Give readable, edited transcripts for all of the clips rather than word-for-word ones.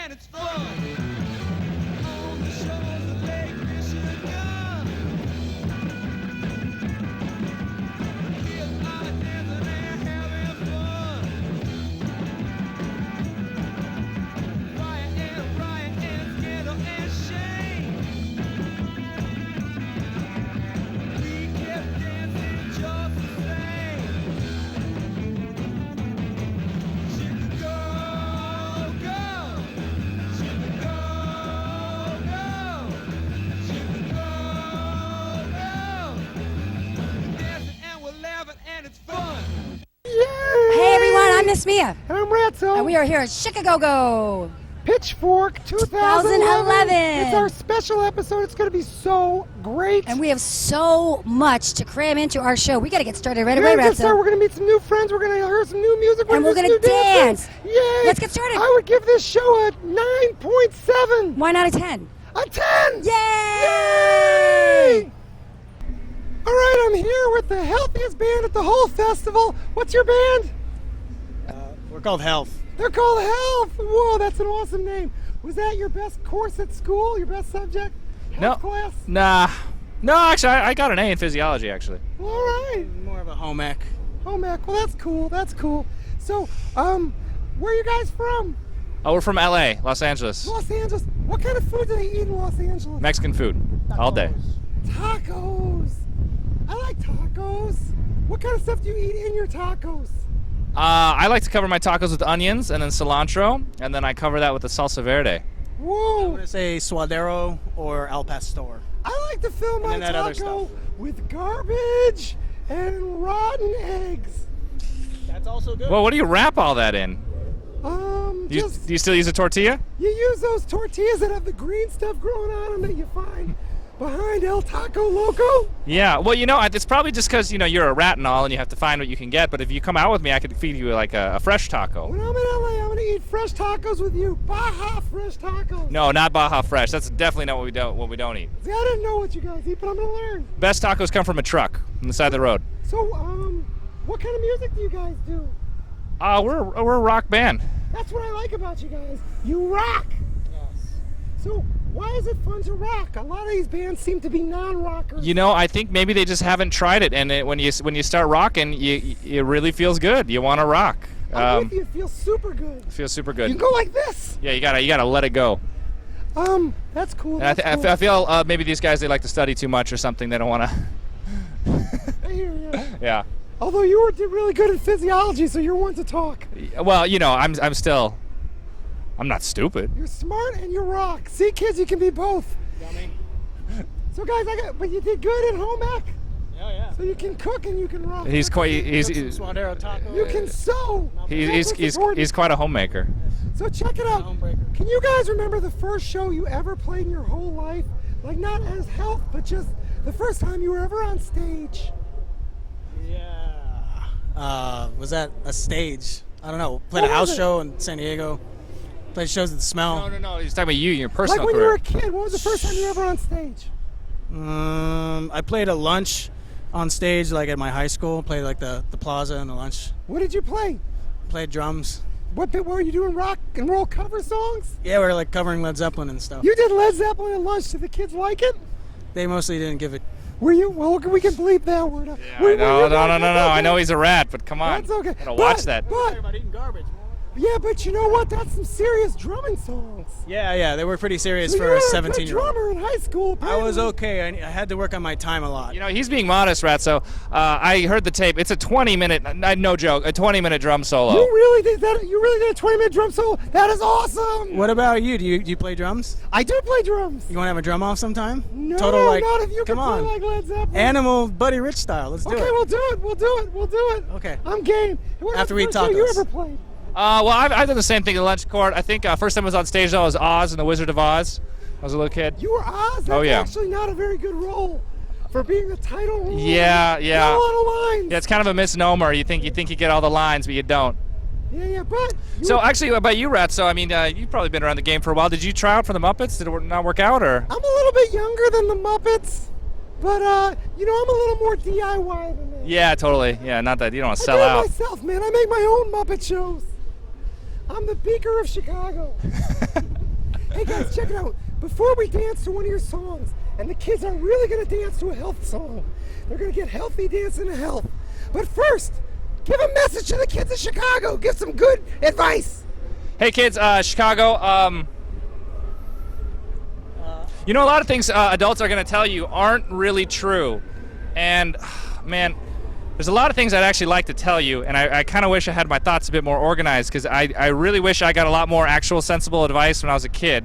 and it's fun. On the shores of Lake Michigan. Kids are dancing and having fun. Riot and scandal and shame. We kept dancing just the same. Chicago, go! Chicago, go! Chicago, go! Dancing and we're laughing and it's fun. Hey everyone, I'm Miss Mia, I'm Ratso. and we are here at Chicago. Pitchfork 2011. It's our special episode. It's going to be so great. And we have so much to cram into our show. We got to get started right away, We're going to Ratso. we're going to meet some new friends. We're going to hear some new music. And we're going gonna to dance. Yay! Let's get started. I would give this show a 9.7. Why not a 10? A 10. Yay! All right, I'm here with the healthiest band at the whole festival. What's your band? We're called Health. They're called Health. Whoa, that's an awesome name. Was that your best course at school? Your best subject? Health class? Nah. No, actually, I got an A in physiology, actually. All right. More of a home ec. Home ec. Well, that's cool. That's cool. So, where are you guys from? Oh, we're from LA, Los Angeles. Los Angeles. What kind of food do they eat in Los Angeles? Mexican food, all day. Tacos. I like tacos. What kind of stuff do you eat in your tacos? I like to cover my tacos with onions and then cilantro, and then I cover that with the salsa verde. I'm Whoa. gonna say suadero or al pastor. I like to fill my And then that other taco stuff. with garbage and rotten eggs. That's also good. Well, what do you wrap all that in? Do Just you still use a tortilla? you use those tortillas that have the green stuff growing on them that you find behind El Taco Loco. Yeah, well, it's probably just because, you're a rat and all and you have to find what you can get, but if you come out with me, I could feed you like a fresh taco. When I'm in LA, I'm gonna eat fresh tacos with you. Baja fresh tacos. No, not Baja Fresh. That's definitely not what we don't eat. See, I didn't know what you guys eat, but I'm gonna learn. Best tacos come from a truck on the side of the road. So, what kind of music do you guys do? We're a rock band. That's what I like about you guys. You rock. Yes. So, why is it fun to rock? A lot of these bands seem to be non-rockers. I think maybe they just haven't tried it, and when you start rocking, it really feels good. You want to rock. I'm with you. It feels super good. It feels super You good. can go like this. Yeah, you gotta let it go. That's cool. And That's cool. I feel maybe these guys, they like to study too much or something. They don't want to. I hear you. Yeah. Although you were really good at physiology, so you're one to talk. Well, I'm not stupid. You're smart and you rock. See, kids, you can be both. Yummy. So, guys, but you did good in home ec. Yeah. So you can cook and you can rock. He's quite Some suadero tacos. You can sew. he's quite a homemaker. So check it out. Homebreaker. Can you guys remember the first show you ever played in your whole life? Like not as Health, but just the first time you were ever on stage. Yeah. Was that a stage? I don't know. Played What a house was it? show in San Diego. Played shows at the Smell. No. He's talking about you, your Like personal when you were career. a kid, what was the first time you were ever on stage? I played a lunch on stage, like at my high school. Played like the plaza and the lunch. What did you play? Played drums. What bit were you doing? Rock and roll cover songs? Yeah, we were like covering Led Zeppelin and stuff. You did Led Zeppelin at lunch. Did the kids like it? They mostly didn't give it. Were you? Well, we can bleep that word out. Yeah, no. I know he's a rat, but come on. That's okay. Gotta watch that. But about eating garbage. yeah, but you know what? That's some serious drumming songs. Yeah, they were pretty serious So for you were a a good 17-year-old. drummer in high school. I apparently. was okay. I had to work on my time a lot. He's being modest, rat. So I heard the tape. It's a 20-minute, no joke, a 20-minute drum solo. You really did that? You really did a 20-minute drum solo? That is awesome. What about you? Do you play drums? I do play drums. You want to have a drum off sometime? No, Total like, not if you come can on. play like Led Zeppelin. Animal Buddy Rich style. Let's do Okay, it. we'll do it. We'll do it. Okay. I'm game. What was After the we eat first show you tacos. ever played? Well, I've done the same thing at Lunch Court. I think first time I was on stage, though, was Oz and the Wizard of Oz. I was a little kid. You were Oz? That's Oh, yeah. actually not a very good role for being the title role. Yeah. Not a lot of lines. Yeah, it's kind of a misnomer. You think you get all the lines, but you don't. Yeah, but you So were- actually, about you, Rat. So I mean, you've probably been around the game for a while. Did you try out for the Muppets? Did it not work out, or? I'm a little bit younger than the Muppets, but I'm a little more DIY than that. Yeah, totally. Yeah, not that you don't want to I sell do it out. myself, man. I make my own Muppet shows. I'm the Beaker of Chicago. Hey guys, check it out. Before we dance to one of your songs, and the kids are really gonna dance to a health song, they're gonna get healthy dancing to health. But first, give a message to the kids of Chicago. Give some good advice. Hey kids, Chicago. You know, a lot of things adults are going to tell you aren't really true. And, man, there's a lot of things I'd actually like to tell you, and I kind of wish I had my thoughts a bit more organized, because I really wish I got a lot more actual sensible advice when I was a kid.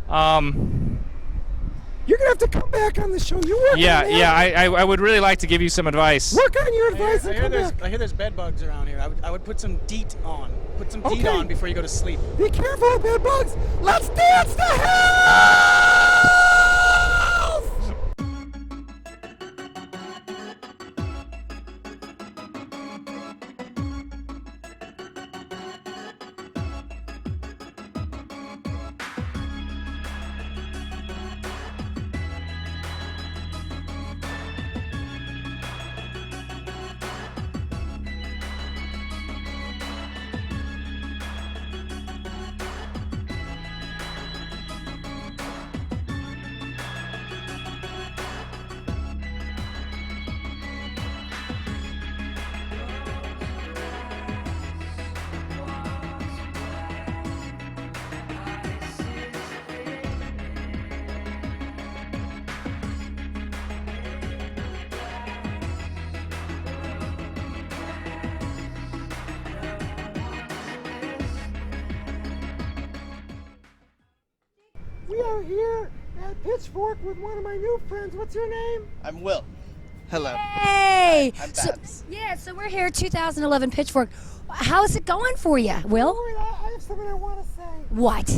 You're gonna have to come back on the show. You work on that. I would really like to give you some advice. Work on your advice and come back. I hear there's bed bugs around here. I would put some DEET on. Put some DEET Okay. on before you go to sleep. Be careful of bed bugs. Let's dance to health! We are here at Pitchfork with one of my new friends. What's your name? I'm Will. Hello. Hey! I'm So, Babs. yeah, so we're here 2011 Pitchfork. How's it going for you, Will? Wait, I have something I want to say. What?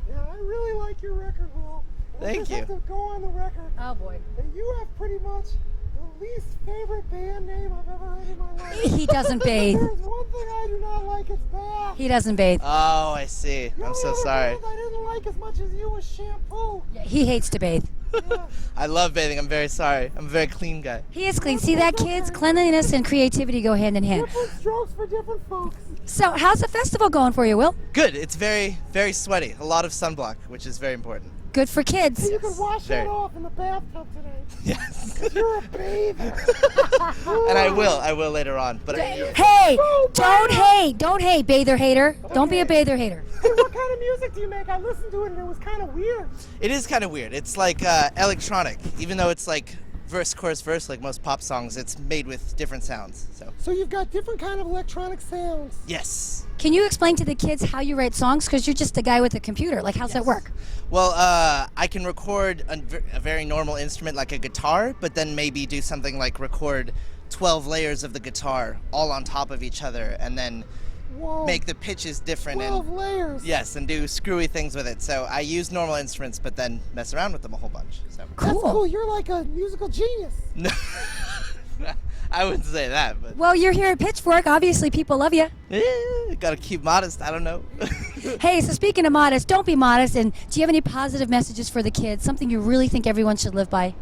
Yeah, I really like your record, Will. And I Thank just have you. to go on the record Oh, boy. that you have pretty much the least favorite band name I've ever heard in my life. He doesn't bathe. There's one thing I do not like, it's bath. He doesn't bathe. Oh, I see. The I'm only so other sorry. band I didn't like as much as you was shampoo. He hates to bathe. Yeah. I love bathing. I'm very sorry. I'm a very clean guy. He is clean. See that, kids? Cleanliness and creativity go hand in hand. Different strokes for different folks. So, how's the festival going for you, Will? Good. It's very, very sweaty. A lot of sunblock, which is very important. Good for kids. So you can wash very. that off in the bathtub tonight. Yes. You're a bather. And I will later on. But Hey, don't hate, bather hater. Don't be a bather hater. Hey, what kind of music do you make? I listened to it and it was kind of weird. it is kind of weird. It's like electronic. Even though it's like verse, chorus, verse, like most pop songs, it's made with different sounds. So you've got different kind of electronic sounds. Yes. Can you explain to the kids how you write songs? Because you're just a guy with a computer. Like, how's that work? Well, I can record a very normal instrument like a guitar, but then maybe do something like record 12 layers of the guitar all on top of each other, and then Whoa. make the pitches different 12 and layers. yes, and do screwy things with it. So I use normal instruments, but then mess around with them a whole bunch. So That's cool. You're like a musical genius. no, I wouldn't say that, but Well, you're here at Pitchfork. Obviously, people love you. gotta keep modest. I don't know. Hey, so speaking of modest, don't be modest. And do you have any positive messages for the kids? Something you really think everyone should live by?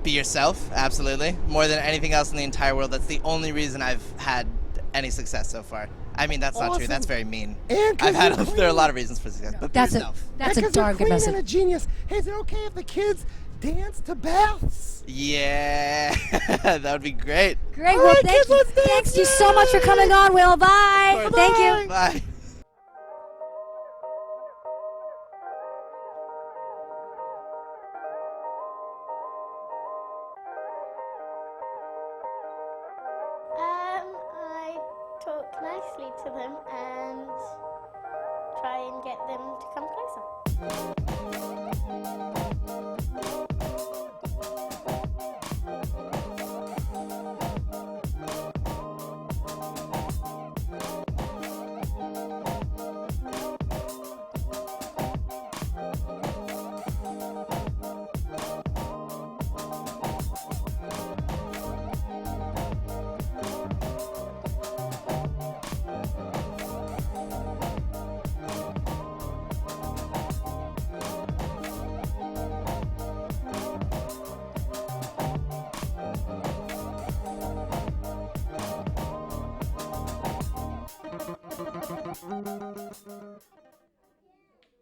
Be yourself, absolutely. More than anything else in the entire world. That's the only reason I've had any success so far. I mean, that's not true. Awesome. That's very mean. And 'cause I've had you're there are a lot clean. of reasons for success, but be That's yourself. That's And a 'cause you're darn good clean message. and a genius. Hey, is it okay if the kids dance to baths? Yeah, that would be great. Great. All Well, right, kids, let's dance. thanks you so much for coming on, Will. Bye. course. Thank you. Bye. I talk nicely to them and try and get them to come closer.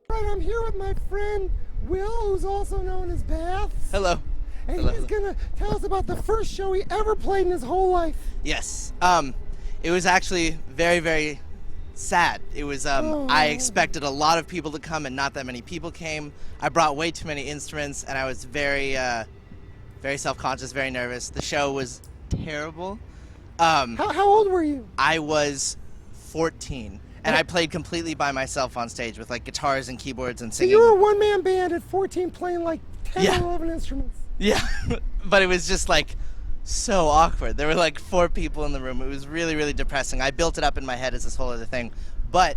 Right, I'm here with my friend Will, who's also known as Baths. Hello. And Hello. he's gonna tell us about the first show he ever played in his whole life. Yes. It was actually very, very sad. It was, I expected a lot of people to come and not that many people came. I brought way too many instruments and I was very, very self-conscious, very nervous. The show was terrible. How old were you? I was 14 and I played completely by myself on stage with like guitars and keyboards and So singing. you were a one-man band at 14 playing like 10 Yeah. or 11 instruments. Yeah, but it was just like so awkward. There were like 4 people in the room. It was really, really depressing. I built it up in my head as this whole other thing, but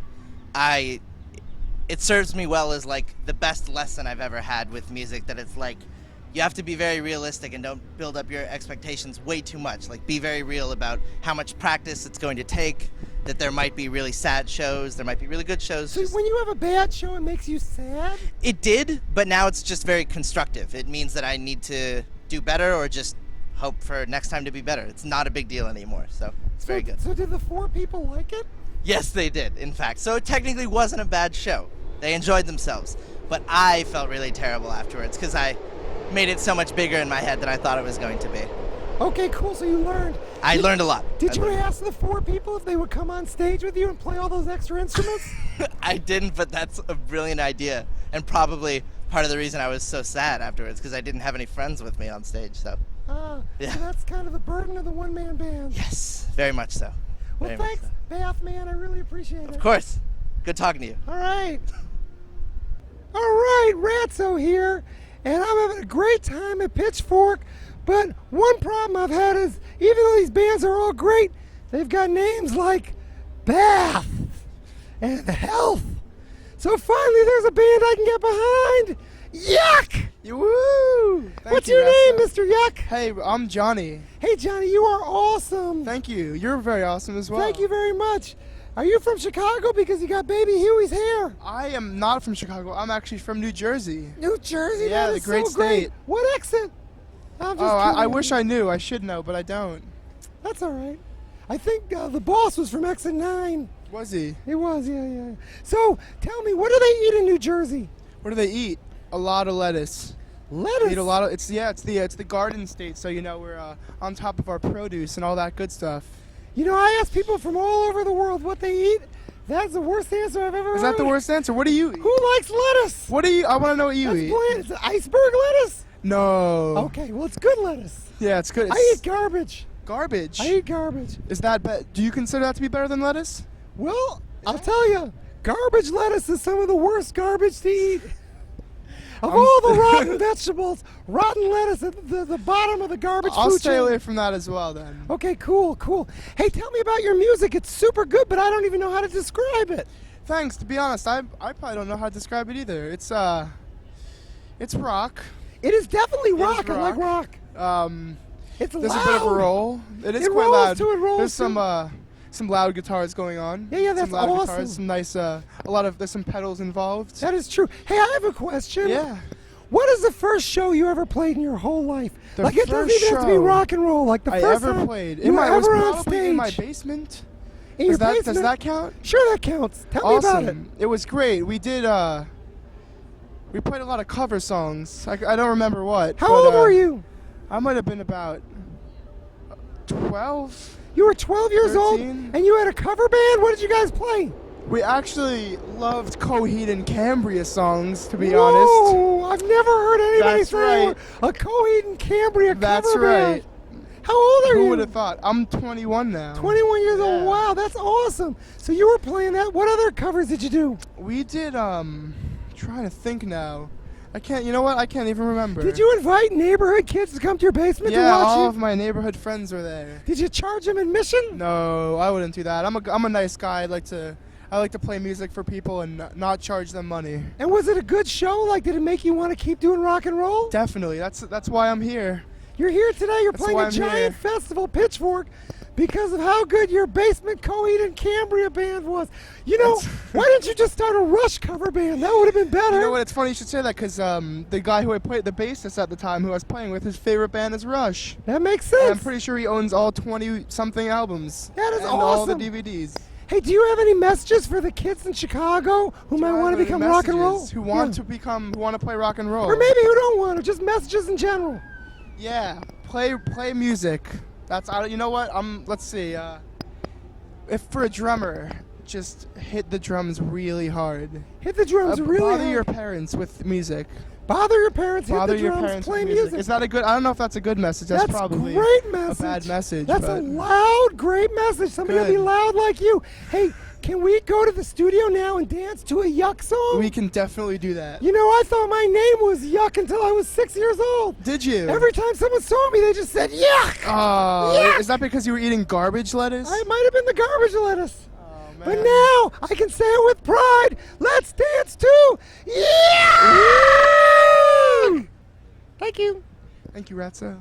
it serves me well as like the best lesson I've ever had with music, that it's like you have to be very realistic and don't build up your expectations way too much. Like be very real about how much practice it's going to take, that there might be really sad shows, there might be really good shows. So when you have a bad show, it makes you sad? It did, but now it's just very constructive. It means that I need to do better or just hope for next time to be better. It's not a big deal anymore, so it's very good. So did the 4 people like it? Yes, they did, in fact. So it technically wasn't a bad show. They enjoyed themselves. But I felt really terrible afterwards because I made it so much bigger in my head than I thought it was going to be. Okay, cool, so you learned. I learned a lot. Did I you learned- ask the 4 people if they would come on stage with you and play all those extra instruments? I didn't, but that's a brilliant idea. And probably part of the reason I was so sad afterwards, because I didn't have any friends with me on stage, so. So that's kind of the burden of the one-man band. Yes, very much so. Well, Very much thanks, so. Bath Man. I really appreciate it. Of course. Good talking to you. All right. All right, Ratso here, and I'm having a great time at Pitchfork. But one problem I've had is, even though these bands are all great, they've got names like Bath and Health. So finally, there's a band I can get behind. Yuck! Woo! What's your name, Mr. Yuck? Hey, I'm Johnny. Hey, Johnny, you are awesome. Thank you. You're very awesome as well. Thank you very much. Are you from Chicago because you got Baby Huey's hair? I am not from Chicago. I'm actually from New Jersey. New Jersey? Yeah, That the is great so great. state. What accent? I'm just Oh, I kidding. wish I knew. I should know, but I don't. That's all right. I think the boss was from Exit 9. Was he? He was, yeah. So, tell me, what do they eat in New Jersey? What do they eat? A lot of lettuce. Lettuce? They eat a lot of. It's the garden state, so you know we're on top of our produce and all that good stuff. You know, I ask people from all over the world what they eat. That's the worst answer I've ever heard. Is that the worst answer? What do you eat? Who likes lettuce? What do you? I want to know what you That's eat. bland. It's iceberg lettuce? No. Okay, well, it's good lettuce. Yeah, it's good. I It's eat garbage. garbage. I eat garbage. Is that do you consider that to be better than lettuce? Well, I'll tell you, garbage lettuce is some of the worst garbage to eat. Of all the rotten vegetables, rotten lettuce at the bottom of the garbage I'll food stay chain. away from that as well then. Okay, cool. Hey, tell me about your music. It's super good, but I don't even know how to describe it. Thanks. To be honest, I probably don't know how to describe it either. It's rock. It is definitely It is rock. I like rock. It's There's loud. a bit of a roll. It is It quite rolls loud. too, it rolls There's too. some loud guitars going on. Yeah, that's some loud awesome. guitars. Some nice. There's some pedals involved. That is true. Hey, I have a question. Yeah. What is the first show you ever played in your whole life? The Like, it doesn't first even have to be show rock and roll. Like, the I first ever time played. you were It was ever on probably in my stage. basement. In your Does basement? that count? Sure, that counts. Tell me about it. Awesome. It was great. We did. We played a lot of cover songs. I don't remember what. How but, old were you? I might have been about 12. You were 12 years old, 13. and you had a cover band? What did you guys play? We actually loved Coheed and Cambria songs, to be Whoa, honest. I've never heard anybody That's say right. a Coheed and Cambria That's cover band. right. How old are Who you? would have thought? I'm 21 now. 21 years old. Yeah. Wow, that's awesome. So you were playing that. What other covers did you do? We did, trying to think now. You know what? I can't even remember. Did you invite neighborhood kids to come to your basement to Yeah, watch all you? of my neighborhood friends were there. Did you charge them admission? No, I wouldn't do that. I'm a nice guy. I like to play music for people and not charge them money. And was it a good show? Like, did it make you want to keep doing rock and roll? Definitely. That's why I'm here. You're here today. You're That's playing why a I'm giant here. festival, Pitchfork, because of how good your basement Coheed and Cambria band was. You know, why didn't you just start a Rush cover band? That would have been better. You know what? It's funny you should say that because the guy who I played, the bassist at the time who I was playing with, his favorite band is Rush. That makes And sense. I'm pretty sure he owns all 20-something albums. That is and all the awesome. DVDs. Hey, do you have any messages for the kids in Chicago who might want to become rock and roll? Who want Yeah. who want to play rock and roll? Or maybe who don't want to, just messages in general. Yeah, play music. That's you know what? Let's see. If for a drummer, just hit the drums really hard. Hit the drums really Bother hard. your parents with music. Bother your parents, Bother hit the your drums, parents play with music. music. Is that a good? I don't know if that's a good message. That's probably great message. a bad message. That's a but loud, great message. Somebody will be Good. loud like you. Hey, can we go to the studio now and dance to a Yuck song? we can definitely do that. You know, I thought my name was Yuck until I was 6 years old. Did you? Every time someone saw me, they just said Yuck. Yuck! Is that because you were eating garbage lettuce? It might have been the garbage lettuce. Oh, But man. now I can say it with pride. Let's dance to Yuck! Thank you. Thank you, Ratso.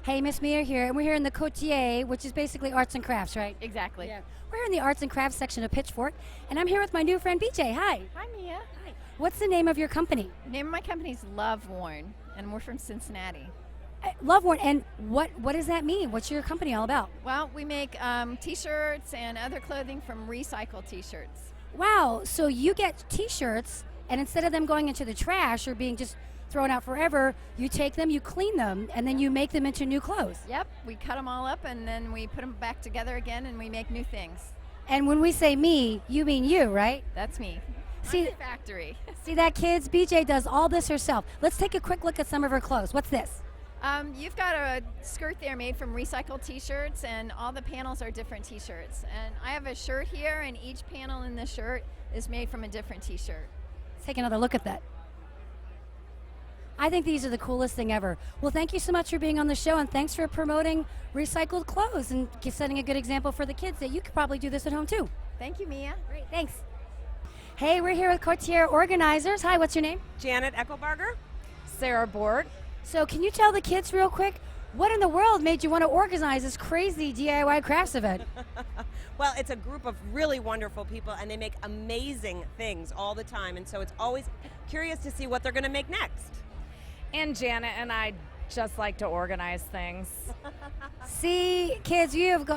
Hey, Miss Mia here, and we're here in the Cotier, which is basically arts and crafts, right? Exactly. Yeah. We're in the arts and crafts section of Pitchfork, and I'm here with my new friend BJ. Hi. Hi, Mia. Hi. What's the name of your company? The name of my company is Loveworn, and we're from Cincinnati. Loveworn. And what does that mean? What's your company all about? Well, we make T-shirts and other clothing from recycled T-shirts. Wow. So you get T-shirts, and instead of them going into the trash or being just thrown out forever, you take them, you clean them, and then you make them into new clothes. Yep, we cut them all up, and then we put them back together again, and we make new things. And when we say me, you mean you, right? That's me. See- I'm the factory. See that, kids? BJ does all this herself. Let's take a quick look at some of her clothes. What's this? You've got a skirt there made from recycled T-shirts, and all the panels are different T-shirts. And I have a shirt here, and each panel in the shirt is made from a different T-shirt. Let's take another look at that. I think these are the coolest thing ever. Well, thank you so much for being on the show, and thanks for promoting recycled clothes and setting a good example for the kids that you could probably do this at home too. Thank you, Mia. Great, thanks. Hey, we're here with Cotier organizers. Hi, what's your name? Janet Eckelbarger. Sarah Board. So can you tell the kids real quick, what in the world made you want to organize this crazy DIY crafts event? Well, it's a group of really wonderful people, and they make amazing things all the time, and so it's always curious to see what they're going to make next. And Janet and I just like to organize things. See, kids,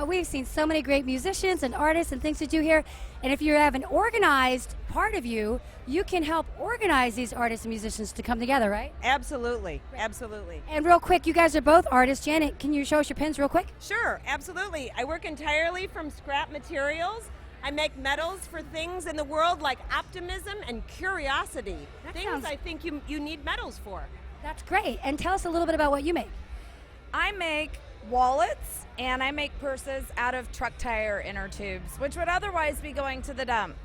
we've seen so many great musicians and artists and things to do here. And if you have an organized part of you, you can help organize these artists and musicians to come together, right? Absolutely, absolutely. And real quick, you guys are both artists. Janet, can you show us your pins real quick? Sure, absolutely. I work entirely from scrap materials. I make medals for things in the world like optimism and curiosity. That Things sounds- I think you need medals for. That's great. And tell us a little bit about what you make. I make wallets and I make purses out of truck tire inner tubes, which would otherwise be going to the dump.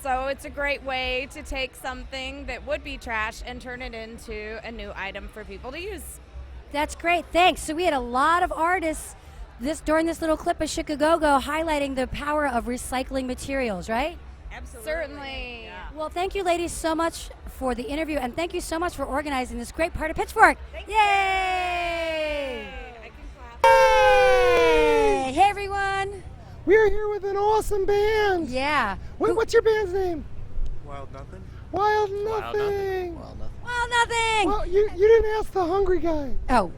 So it's a great way to take something that would be trash and turn it into a new item for people to use. That's great. Thanks. So we had a lot of artists during this little clip of Chicago highlighting the power of recycling materials, right? Absolutely. Certainly. Yeah. Well, thank you, ladies, so much for the interview, and thank you so much for organizing this great part of Pitchfork. Yay! Hey! Hey, everyone! We're here with an awesome band. Yeah. What's your band's name? Wild Nothing. Wild Nothing. Well, nothing! Well, you didn't ask the hungry guy. Oh,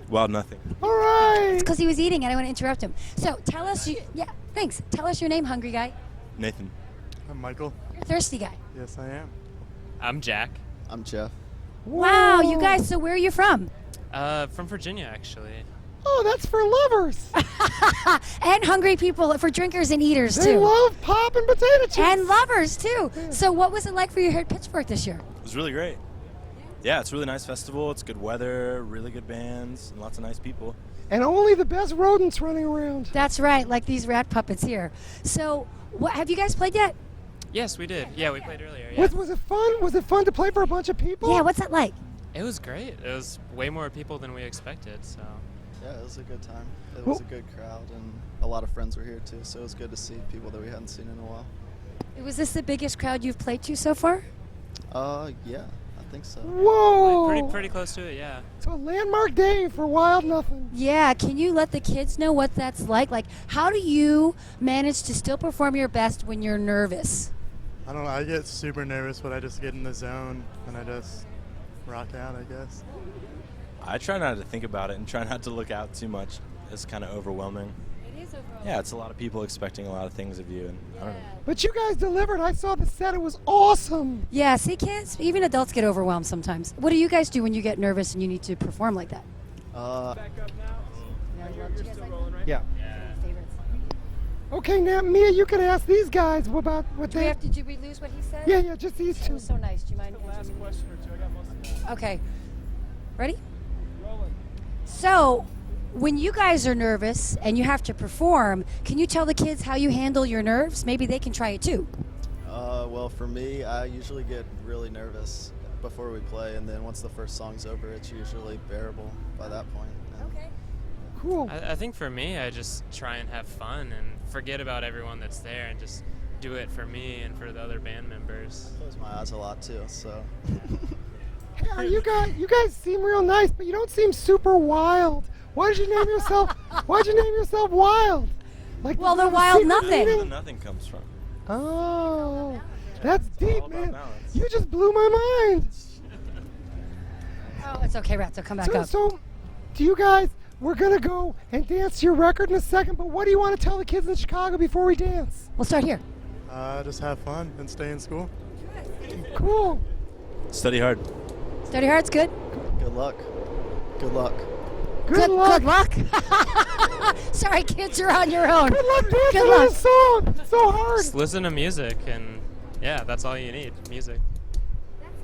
Wild Nothing. All right. it's because he was eating. I don't want to interrupt him. So tell us, thanks. Tell us your name, hungry guy. Nathan. I'm Michael. You're a thirsty guy. Yes, I am. I'm Jack. I'm Jeff. Wow, you Whoa. guys, so where are you from? From Virginia, actually. Oh, that's for lovers. And hungry people, for drinkers and eaters They too. love pop and potato chips. And lovers too. So what was it like for you here at Pitchfork this year? It was really great. Yeah, it's a really nice festival. It's good weather, really good bands, and lots of nice people. And only the best rodents running around. That's right, like these rat puppets here. So what, have you guys played yet? Yes, we did. Yeah, we played earlier. Yeah. Was it fun? Was it fun to play for a bunch of people? Yeah, what's that like? It was great. It was way more people than we expected. So. Yeah, it was a good time. It was a good crowd, and a lot of friends were here too. So it was good to see people that we hadn't seen in a while. Was this the biggest crowd you've played to so far? Yeah, I think so. Whoa! Pretty close to it, yeah. So a landmark day for Wild Nothing. Yeah, can you let the kids know what that's like? Like, how do you manage to still perform your best when you're nervous? I don't know, I get super nervous, but I just get in the zone and I just rock out, I guess. I try not to think about it and try not to look out too much. It's kind of overwhelming. It is overwhelming. Yeah, it's a lot of people expecting a lot of things of you, and I don't know. But you guys delivered. I saw the set. It was awesome. Yeah, see, kids, even adults get overwhelmed sometimes. What do you guys do when you get nervous and you need to perform like that? Yeah. Okay, now Mia, you can ask these guys about what Do they. did we lose what he said? Yeah, just these It two. was so nice. Do you mind? Last question or two. I got most of it. Okay. Ready? Rolling. So, when you guys are nervous and you have to perform, can you tell the kids how you handle your nerves? Maybe they can try it too. Well, for me, I usually get really nervous before we play, and then once the first song's over, it's usually bearable by that point. Okay. Cool. I think for me, I just try and have fun and forget about everyone that's there and just do it for me and for the other band members. I close my eyes a lot too, so. Hey, you guys seem real nice, but you don't seem super wild. Why did you name yourself? Why'd you name yourself Wild? Like, Well, is there they're a wild secret nothing. Where meaning? the nothing comes from. Oh, that's deep, all about man. balance. You just blew my mind. Oh, it's okay, Rats. I'll come back up. So, do you guys? We're gonna go and dance to your record in a second. But what do you want to tell the kids in Chicago before we dance? We'll start here. Just have fun and stay in school. Cool. Study hard. Study hard's good. Good luck. Good luck. Good luck. Good luck. Sorry, kids, you're on your own. Good luck dancing Good to luck. this song. It's so hard. Just listen to music, and yeah, that's all you need, music.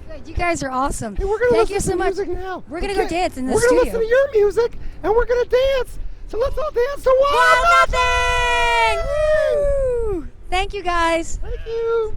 Good. You guys are awesome. Hey, we're gonna Thank you listen so to much. music now. We're gonna go dance in the We're studio. gonna listen to your music, and we're gonna dance. So let's all dance to Wild Nothing! Woo! Thank you, guys. Thank you.